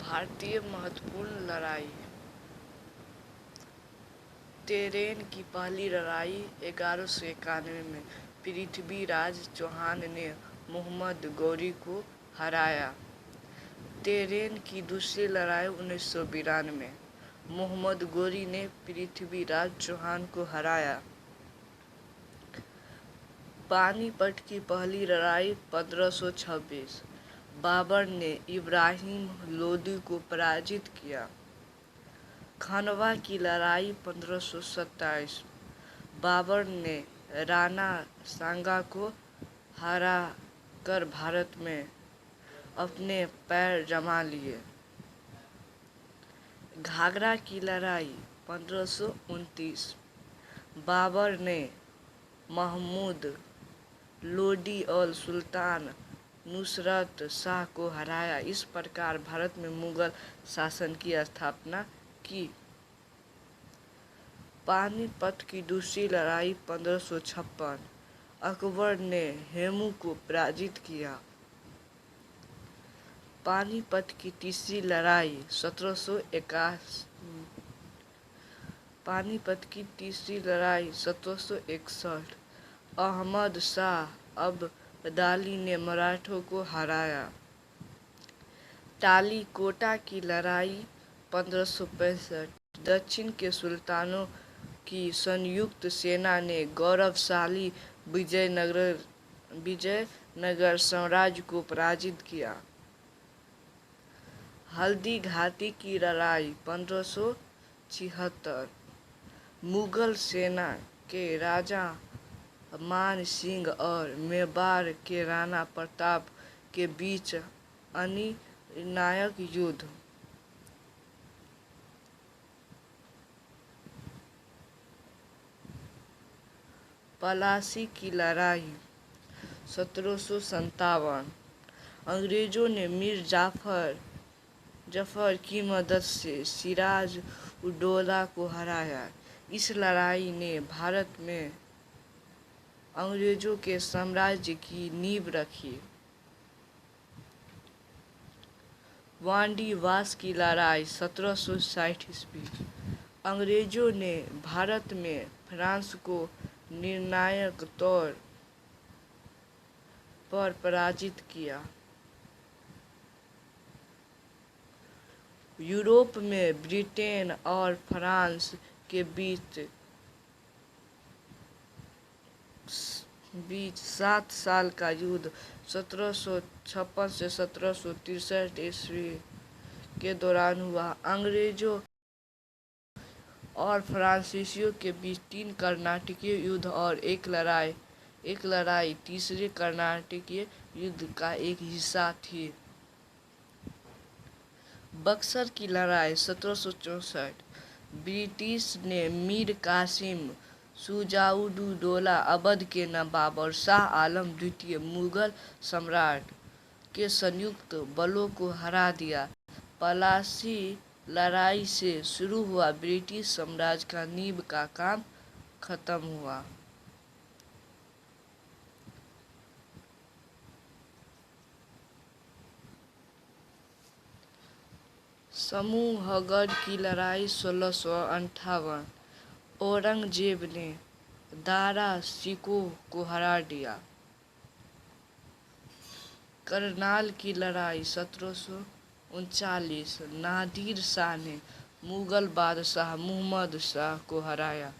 भारतीय महत्वपूर्ण लड़ाई। तेरेन की पहली लड़ाई 1191 में पृथ्वीराज चौहान ने मोहम्मद गौरी को हराया। तेरेन की दूसरी लड़ाई 1992 में मोहम्मद गौरी ने पृथ्वीराज चौहान को हराया। पानीपत की पहली लड़ाई 1526 बाबर ने इब्राहिम लोदी को पराजित किया। खनवा की लड़ाई 1527 बाबर ने राणा सांगा को हरा कर भारत में अपने पैर जमा लिए। घाघरा की लड़ाई 1529 बाबर ने महमूद लोदी और सुल्तान नुसरत शाह को हराया। इस प्रकार भारत में मुगल शासन की स्थापना की। पानीपत की दूसरी लड़ाई 1556 अकबर ने हेमू को पराजित किया। पानीपत की तीसरी लड़ाई 1761 अहमद शाह अब्दाली ने मराठों को हराया। तालीकोटा की लड़ाई 1565 दक्षिण के सुल्तानों की संयुक्त सेना ने गौरवशाली विजयनगर साम्राज्य को पराजित किया। हल्दी घाटी की लड़ाई 1576 मुगल सेना के राजा मान सिंह और मेवाड़ के राणा प्रताप के बीच अनिर्णायक युद्ध। पलासी की लड़ाई 1757 अंग्रेजों ने मीर जाफर की मदद से सिराज उद्दौला को हराया। इस लड़ाई ने भारत में अंग्रेजों के साम्राज्य की नींव रखी। वांडीवास की लड़ाई 1760 ईस्वी अंग्रेजों ने भारत में फ्रांस को निर्णायक तौर पर पराजित किया। यूरोप में ब्रिटेन और फ्रांस के बीच 7 साल का युद्ध 1756 से 1763 ईस्वी के दौरान हुआ। अंग्रेजों और फ्रांसीसियों के बीच 3 कर्नाटकीय युद्ध और एक लड़ाई तीसरे कर्नाटकीय युद्ध का एक हिस्सा थी। बक्सर की लड़ाई 1764 ब्रिटिश ने मीर कासिम शुजाउद्दौला अवध के नवाब और शाह आलम द्वितीय मुगल सम्राट के संयुक्त बलों को हरा दिया। पलासी लड़ाई से शुरू हुआ ब्रिटिश साम्राज्य का नींव का काम खत्म हुआ। समूहगढ़ की लड़ाई 1658 औरंगजेब ने दारा शिकोह को हरा दिया। करनाल की लड़ाई 1739 नादिर शाह ने मुगल बादशाह मुहम्मद शाह को हराया।